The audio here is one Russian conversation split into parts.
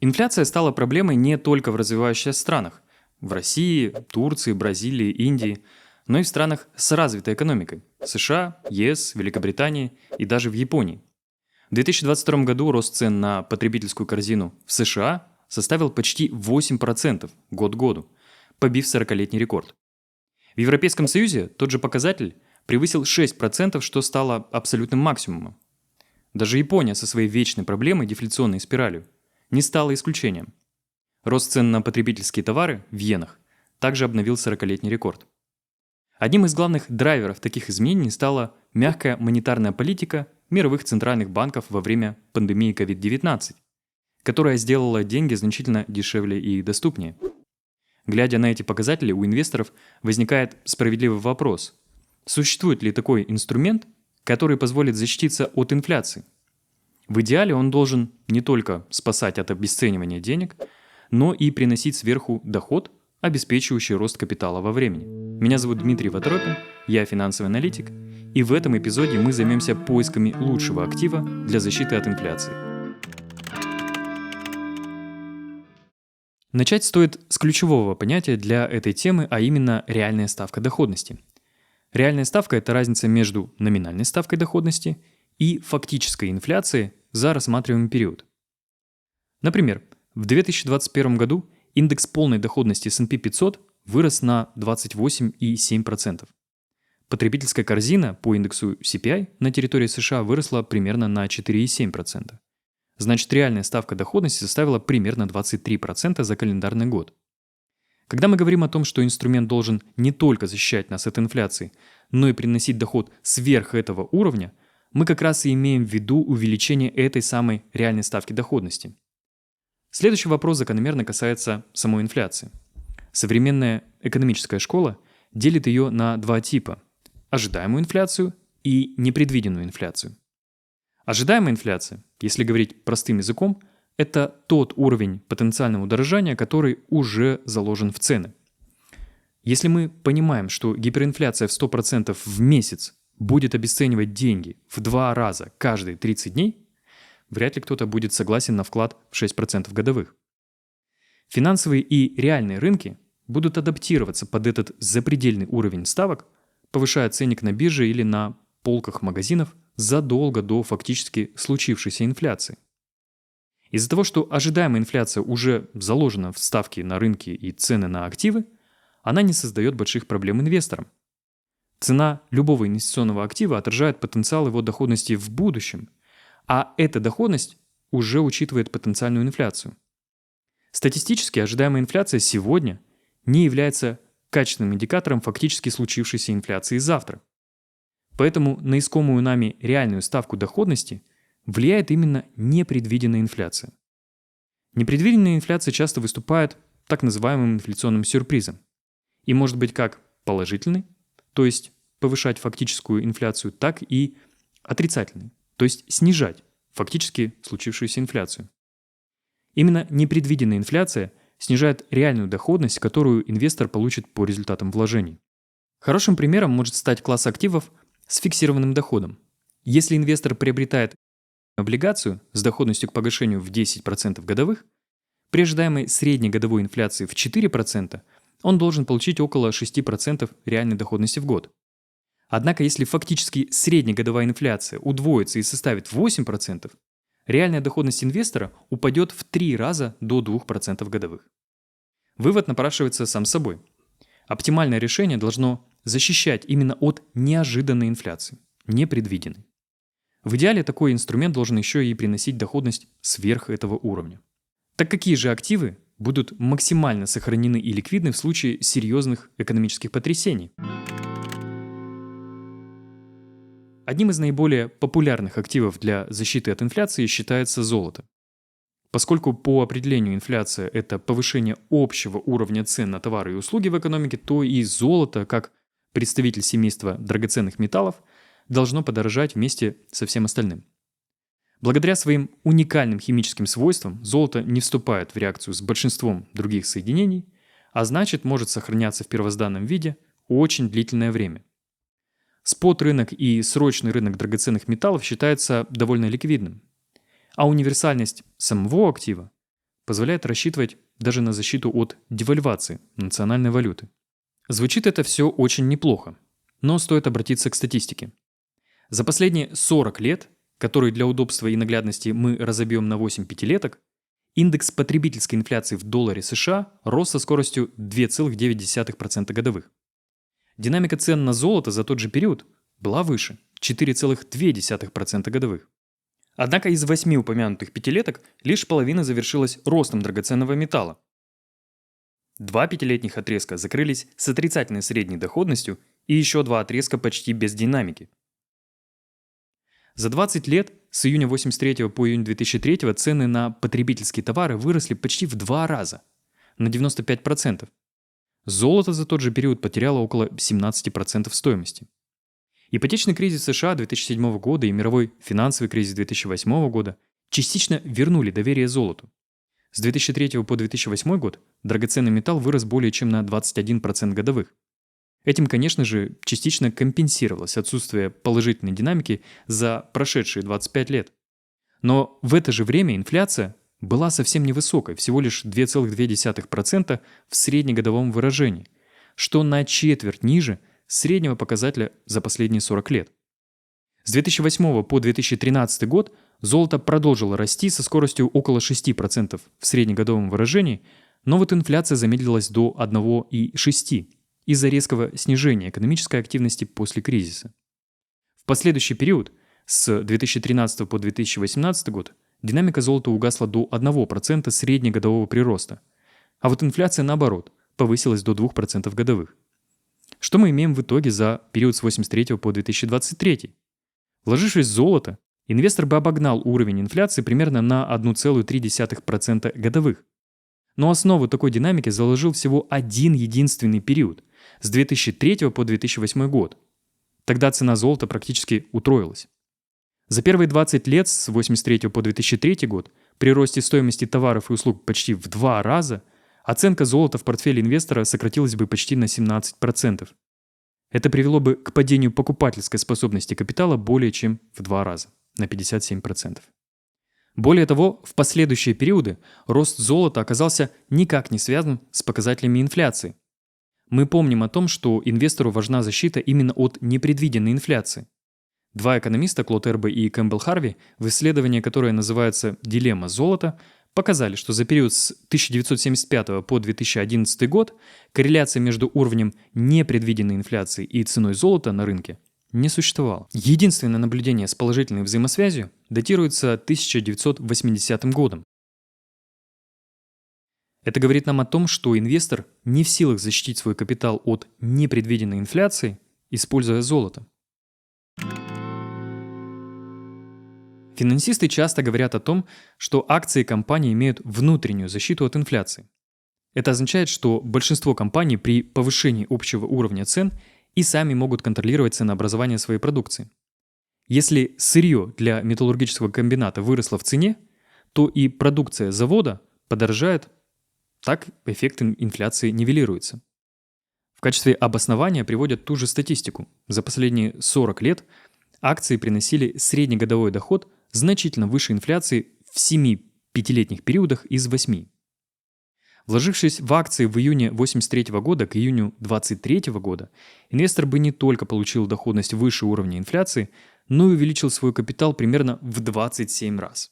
Инфляция стала проблемой не только в развивающихся странах – в России, Турции, Бразилии, Индии, но и в странах с развитой экономикой – США, ЕС, Великобритании и даже в Японии. В 2022 году рост цен на потребительскую корзину в США составил почти 8% год к году, побив 40-летний рекорд. В Европейском Союзе тот же показатель превысил 6%, что стало абсолютным максимумом. Даже Япония со своей вечной проблемой дефляционной спиралью не стала исключением. Рост цен на потребительские товары в иенах также обновил 40-летний рекорд. Одним из главных драйверов таких изменений стала мягкая монетарная политика мировых центральных банков во время пандемии COVID-19, которая сделала деньги значительно дешевле и доступнее. Глядя на эти показатели, у инвесторов возникает справедливый вопрос: существует ли такой инструмент, который позволит защититься от инфляции? В идеале он должен не только спасать от обесценивания денег, но и приносить сверху доход, обеспечивающий рост капитала во времени. Меня зовут Дмитрий Вотропин, я финансовый аналитик, и в этом эпизоде мы займемся поисками лучшего актива для защиты от инфляции. Начать стоит с ключевого понятия для этой темы, а именно реальная ставка доходности. Реальная ставка – это разница между номинальной ставкой доходности и фактической инфляцией за рассматриваемый период. Например, в 2021 году индекс полной доходности S&P 500 вырос на 28,7%. Потребительская корзина по индексу CPI на территории США выросла примерно на 4,7%. Значит, реальная ставка доходности составила примерно 23% за календарный год. Когда мы говорим о том, что инструмент должен не только защищать нас от инфляции, но и приносить доход сверх этого уровня, мы как раз и имеем в виду увеличение этой самой реальной ставки доходности. Следующий вопрос закономерно касается самой инфляции. Современная экономическая школа делит ее на два типа – ожидаемую инфляцию и непредвиденную инфляцию. Ожидаемая инфляция, если говорить простым языком, это тот уровень потенциального удорожания, который уже заложен в цены. Если мы понимаем, что гиперинфляция в 100% в месяц будет обесценивать деньги в 2 раза каждые 30 дней, вряд ли кто-то будет согласен на вклад в 6% годовых. Финансовые и реальные рынки будут адаптироваться под этот запредельный уровень ставок, повышая ценник на бирже или на полках магазинов задолго до фактически случившейся инфляции. Из-за того, что ожидаемая инфляция уже заложена в ставки на рынки и цены на активы, она не создает больших проблем инвесторам. Цена любого инвестиционного актива отражает потенциал его доходности в будущем, а эта доходность уже учитывает потенциальную инфляцию. Статистически ожидаемая инфляция сегодня не является качественным индикатором фактически случившейся инфляции завтра. Поэтому на искомую нами реальную ставку доходности влияет именно непредвиденная инфляция. Непредвиденная инфляция часто выступает так называемым инфляционным сюрпризом и может быть как положительной, то есть повышать фактическую инфляцию, так и отрицательной, то есть снижать фактически случившуюся инфляцию. Именно непредвиденная инфляция снижает реальную доходность, которую инвестор получит по результатам вложений. Хорошим примером может стать класс активов с фиксированным доходом. Если инвестор приобретает облигацию с доходностью к погашению в 10% годовых, при ожидаемой средней годовой инфляции в 4%, он должен получить около 6% реальной доходности в год. Однако, если фактически среднегодовая инфляция удвоится и составит 8%, реальная доходность инвестора упадет в 3 раза до 2% годовых. Вывод напрашивается сам собой. Оптимальное решение должно защищать именно от неожиданной инфляции, непредвиденной. В идеале такой инструмент должен еще и приносить доходность сверх этого уровня. Так какие же активы будут максимально сохранены и ликвидны в случае серьезных экономических потрясений? Одним из наиболее популярных активов для защиты от инфляции считается золото. Поскольку по определению инфляция – это повышение общего уровня цен на товары и услуги в экономике, то и золото, как представитель семейства драгоценных металлов, должно подорожать вместе со всем остальным. Благодаря своим уникальным химическим свойствам золото не вступает в реакцию с большинством других соединений, а значит может сохраняться в первозданном виде очень длительное время. Спот-рынок и срочный рынок драгоценных металлов считается довольно ликвидным, а универсальность самого актива позволяет рассчитывать даже на защиту от девальвации национальной валюты. Звучит это все очень неплохо, но стоит обратиться к статистике. За последние 40 лет, которые для удобства и наглядности мы разобьем на 8 пятилеток, индекс потребительской инфляции в долларе США рос со скоростью 2,9% годовых. Динамика цен на золото за тот же период была выше – 4,2% годовых. Однако из 8 упомянутых пятилеток лишь половина завершилась ростом драгоценного металла. 2 пятилетних отрезка закрылись с отрицательной средней доходностью и еще 2 отрезка почти без динамики. За 20 лет с июня 1983 по июнь 2003 цены на потребительские товары выросли почти в 2 раза – на 95%. Золото за тот же период потеряло около 17% стоимости. Ипотечный кризис США 2007 года и мировой финансовый кризис 2008 года частично вернули доверие золоту. С 2003 по 2008 год драгоценный металл вырос более чем на 21% годовых. Этим, конечно же, частично компенсировалось отсутствие положительной динамики за прошедшие 25 лет. Но в это же время инфляция была совсем невысокой, всего лишь 2,2% в среднегодовом выражении, что на четверть ниже среднего показателя за последние 40 лет. С 2008 по 2013 год золото продолжило расти со скоростью около 6% в среднегодовом выражении, но вот инфляция замедлилась до 1,6% из-за резкого снижения экономической активности после кризиса. В последующий период, с 2013 по 2018 год, динамика золота угасла до 1% среднегодового прироста, а вот инфляция, наоборот, повысилась до 2% годовых. Что мы имеем в итоге за период с 1983 по 2023? Вложившись в золото, инвестор бы обогнал уровень инфляции примерно на 1,3% годовых. Но основу такой динамики заложил всего один единственный период – с 2003 по 2008 год. Тогда цена золота практически утроилась. За первые 20 лет с 1983 по 2003 год при росте стоимости товаров и услуг почти в 2 раза оценка золота в портфеле инвестора сократилась бы почти на 17%. Это привело бы к падению покупательской способности капитала более чем в 2 раза, на 57%. Более того, в последующие периоды рост золота оказался никак не связан с показателями инфляции. Мы помним о том, что инвестору важна защита именно от непредвиденной инфляции. 2 экономиста, Клод Эрбе и Кэмпбелл Харви, в исследовании, которое называется «Дилемма золота», показали, что за период с 1975 по 2011 год корреляция между уровнем непредвиденной инфляции и ценой золота на рынке не существовало. Единственное наблюдение с положительной взаимосвязью датируется 1980 годом. Это говорит нам о том, что инвестор не в силах защитить свой капитал от непредвиденной инфляции, используя золото. Финансисты часто говорят о том, что акции компании имеют внутреннюю защиту от инфляции. Это означает, что большинство компаний при повышении общего уровня цен и сами могут контролировать ценообразование своей продукции. Если сырье для металлургического комбината выросло в цене, то и продукция завода подорожает, так эффект инфляции нивелируется. В качестве обоснования приводят ту же статистику. За последние 40 лет акции приносили среднегодовой доход значительно выше инфляции в 7 пятилетних периодах из 8. Вложившись в акции в июне 1983 года к июню 2023 года, инвестор бы не только получил доходность выше уровня инфляции, но и увеличил свой капитал примерно в 27 раз.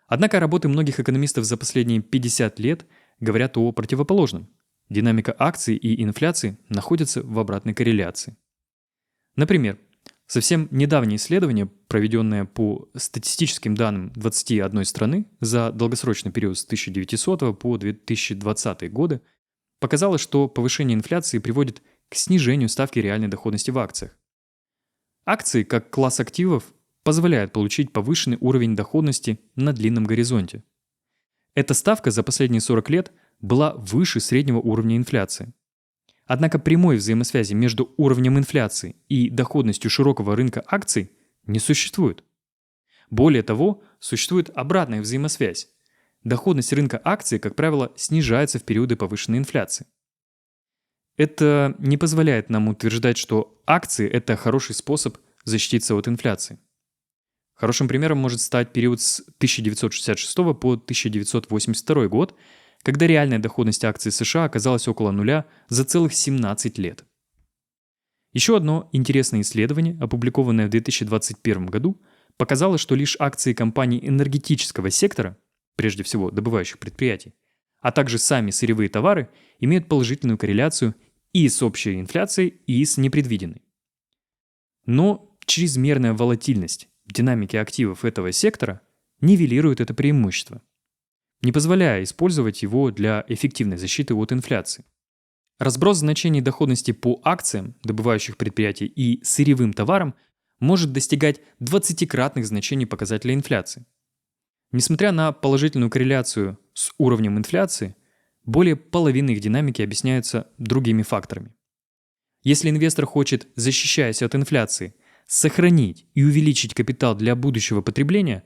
Однако работы многих экономистов за последние 50 лет говорят о противоположном. Динамика акций и инфляции находятся в обратной корреляции. Например, совсем недавнее исследование, проведенное по статистическим данным 21 страны за долгосрочный период с 1900 по 2020 годы, показало, что повышение инфляции приводит к снижению ставки реальной доходности в акциях. Акции, как класс активов, позволяют получить повышенный уровень доходности на длинном горизонте. Эта ставка за последние 40 лет была выше среднего уровня инфляции. Однако прямой взаимосвязи между уровнем инфляции и доходностью широкого рынка акций не существует. Более того, существует обратная взаимосвязь. Доходность рынка акций, как правило, снижается в периоды повышенной инфляции. Это не позволяет нам утверждать, что акции – это хороший способ защититься от инфляции. Хорошим примером может стать период с 1966 по 1982 год, когда реальная доходность акций США оказалась около нуля за целых 17 лет. Еще одно интересное исследование, опубликованное в 2021 году, показало, что лишь акции компаний энергетического сектора, прежде всего добывающих предприятий, а также сами сырьевые товары имеют положительную корреляцию и с общей инфляцией, и с непредвиденной. Но чрезмерная волатильность динамики активов этого сектора нивелирует это преимущество, не позволяя использовать его для эффективной защиты от инфляции. Разброс значений доходности по акциям добывающих предприятий и сырьевым товарам может достигать 20-кратных значений показателя инфляции. Несмотря на положительную корреляцию с уровнем инфляции, более половины их динамики объясняются другими факторами. Если инвестор хочет, защищаясь от инфляции, сохранить и увеличить капитал для будущего потребления,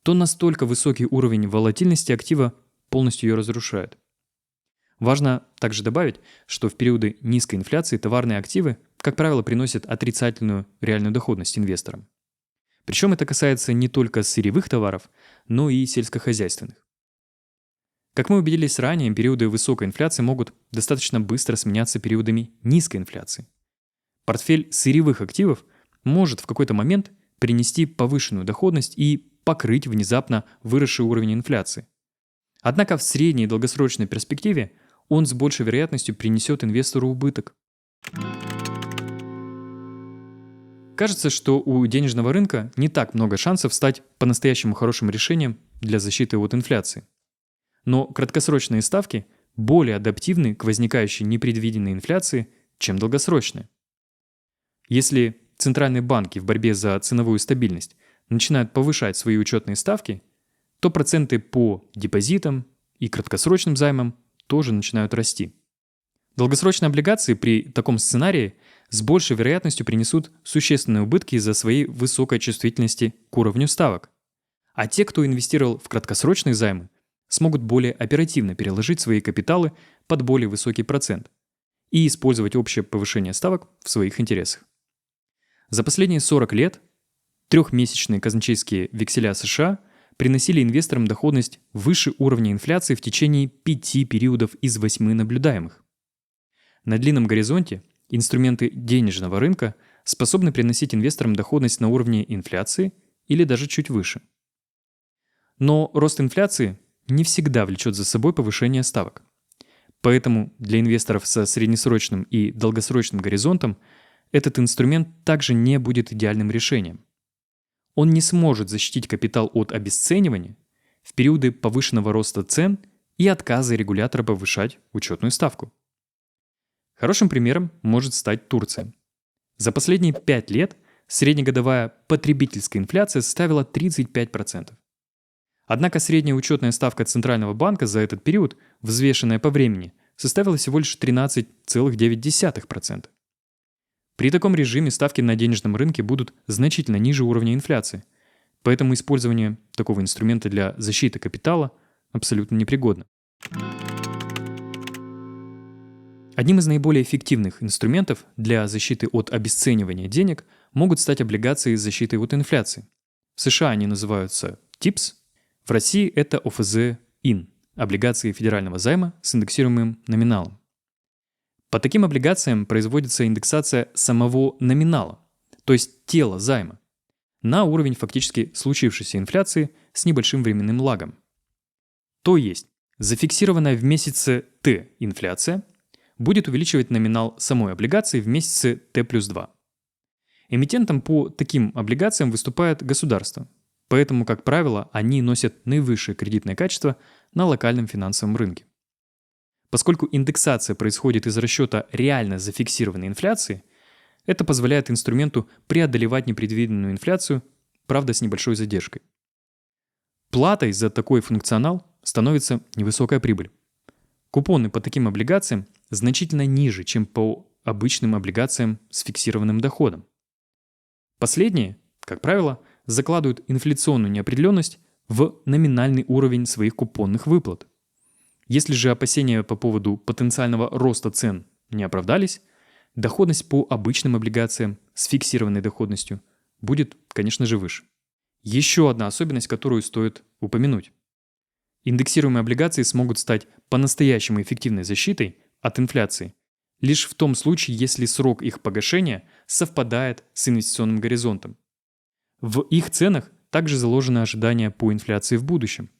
то настолько высокий уровень волатильности актива полностью ее разрушает. Важно также добавить, что в периоды низкой инфляции товарные активы, как правило, приносят отрицательную реальную доходность инвесторам. Причем это касается не только сырьевых товаров, но и сельскохозяйственных. Как мы убедились ранее, периоды высокой инфляции могут достаточно быстро сменяться периодами низкой инфляции. Портфель сырьевых активов может в какой-то момент принести повышенную доходность и покрыть внезапно выросший уровень инфляции. Однако в средней и долгосрочной перспективе он с большей вероятностью принесет инвестору убыток. Кажется, что у денежного рынка не так много шансов стать по-настоящему хорошим решением для защиты от инфляции. Но краткосрочные ставки более адаптивны к возникающей непредвиденной инфляции, чем долгосрочные. Если центральные банки в борьбе за ценовую стабильность начинают повышать свои учетные ставки, то проценты по депозитам и краткосрочным займам тоже начинают расти. Долгосрочные облигации при таком сценарии с большей вероятностью принесут существенные убытки из-за своей высокой чувствительности к уровню ставок. А те, кто инвестировал в краткосрочные займы, смогут более оперативно переложить свои капиталы под более высокий процент и использовать общее повышение ставок в своих интересах. За последние 40 лет трехмесячные казначейские векселя США приносили инвесторам доходность выше уровня инфляции в течение 5 периодов из 8 наблюдаемых. На длинном горизонте инструменты денежного рынка способны приносить инвесторам доходность на уровне инфляции или даже чуть выше. Но рост инфляции не всегда влечет за собой повышение ставок. Поэтому для инвесторов со среднесрочным и долгосрочным горизонтом этот инструмент также не будет идеальным решением. Он не сможет защитить капитал от обесценивания в периоды повышенного роста цен и отказа регулятора повышать учетную ставку. Хорошим примером может стать Турция. За последние 5 лет среднегодовая потребительская инфляция составила 35%. Однако средняя учетная ставка Центрального банка за этот период, взвешенная по времени, составила всего лишь 13,9%. При таком режиме ставки на денежном рынке будут значительно ниже уровня инфляции, поэтому использование такого инструмента для защиты капитала абсолютно непригодно. Одним из наиболее эффективных инструментов для защиты от обесценивания денег могут стать облигации с защитой от инфляции. В США они называются ТИПС, в России это ОФЗ-ИН – облигации федерального займа с индексируемым номиналом. По таким облигациям производится индексация самого номинала, то есть тела займа, на уровень фактически случившейся инфляции с небольшим временным лагом. То есть зафиксированная в месяце Т инфляция будет увеличивать номинал самой облигации в месяце Т+2. Эмитентом по таким облигациям выступает государство, поэтому, как правило, они носят наивысшее кредитное качество на локальном финансовом рынке. Поскольку индексация происходит из расчета реально зафиксированной инфляции, это позволяет инструменту преодолевать непредвиденную инфляцию, правда, с небольшой задержкой. Платой за такой функционал становится невысокая прибыль. Купоны по таким облигациям значительно ниже, чем по обычным облигациям с фиксированным доходом. Последние, как правило, закладывают инфляционную неопределенность в номинальный уровень своих купонных выплат. Если же опасения по поводу потенциального роста цен не оправдались, доходность по обычным облигациям с фиксированной доходностью будет, конечно же, выше. Еще одна особенность, которую стоит упомянуть. Индексируемые облигации смогут стать по-настоящему эффективной защитой от инфляции лишь в том случае, если срок их погашения совпадает с инвестиционным горизонтом. В их ценах также заложено ожидание по инфляции в будущем.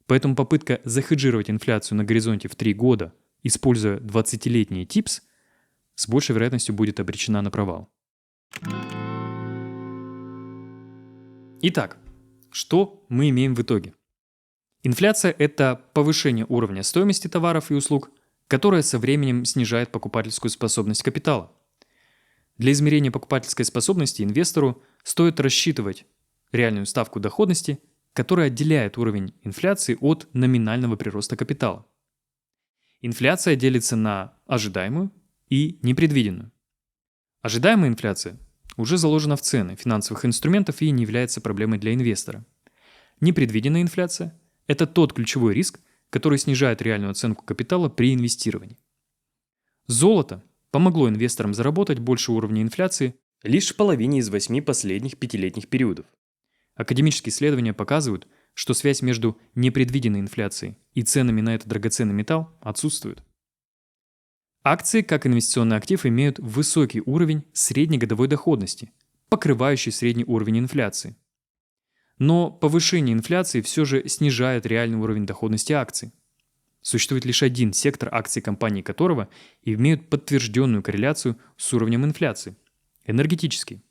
Поэтому попытка захеджировать инфляцию на горизонте в 3 года, используя 20-летние ТИПС, с большей вероятностью будет обречена на провал. Итак, что мы имеем в итоге? Инфляция – это повышение уровня стоимости товаров и услуг, которое со временем снижает покупательскую способность капитала. Для измерения покупательской способности инвестору стоит рассчитывать реальную ставку доходности, которая отделяет уровень инфляции от номинального прироста капитала. Инфляция делится на ожидаемую и непредвиденную. Ожидаемая инфляция уже заложена в цены финансовых инструментов и не является проблемой для инвестора. Непредвиденная инфляция – это тот ключевой риск, который снижает реальную оценку капитала при инвестировании. Золото помогло инвесторам заработать больше уровня инфляции лишь в половине из 8 последних пятилетних периодов. Академические исследования показывают, что связь между непредвиденной инфляцией и ценами на этот драгоценный металл отсутствует. Акции, как инвестиционный актив, имеют высокий уровень среднегодовой доходности, покрывающий средний уровень инфляции. Но повышение инфляции все же снижает реальный уровень доходности акций. Существует лишь один сектор акций компаний которого имеют подтвержденную корреляцию с уровнем инфляции – энергетический.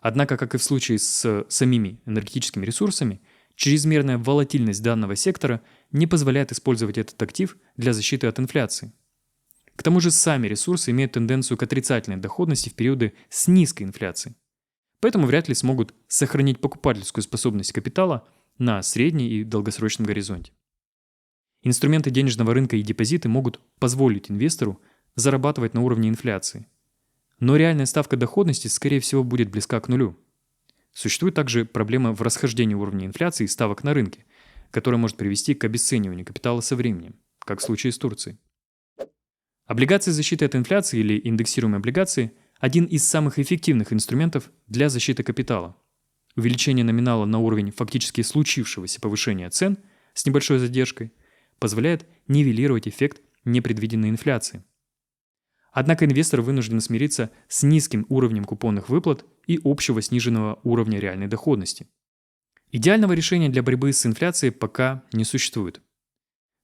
Однако, как и в случае с самими энергетическими ресурсами, чрезмерная волатильность данного сектора не позволяет использовать этот актив для защиты от инфляции. К тому же сами ресурсы имеют тенденцию к отрицательной доходности в периоды с низкой инфляцией. Поэтому вряд ли смогут сохранить покупательскую способность капитала на средней и долгосрочном горизонте. Инструменты денежного рынка и депозиты могут позволить инвестору зарабатывать на уровне инфляции. Но реальная ставка доходности, скорее всего, будет близка к нулю. Существует также проблема в расхождении уровня инфляции и ставок на рынке, которая может привести к обесцениванию капитала со временем, как в случае с Турцией. Облигации защиты от инфляции или индексируемые облигации – один из самых эффективных инструментов для защиты капитала. Увеличение номинала на уровень фактически случившегося повышения цен с небольшой задержкой позволяет нивелировать эффект непредвиденной инфляции. Однако инвестор вынужден смириться с низким уровнем купонных выплат и общего сниженного уровня реальной доходности. Идеального решения для борьбы с инфляцией пока не существует.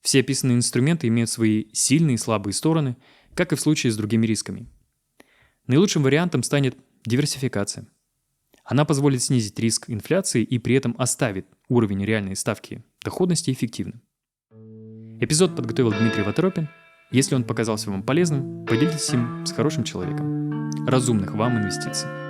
Все описанные инструменты имеют свои сильные и слабые стороны, как и в случае с другими рисками. Наилучшим вариантом станет диверсификация. Она позволит снизить риск инфляции и при этом оставит уровень реальной ставки доходности эффективным. Эпизод подготовил Дмитрий Ваторопин. Если он показался вам полезным, поделитесь им с хорошим человеком. Разумных вам инвестиций.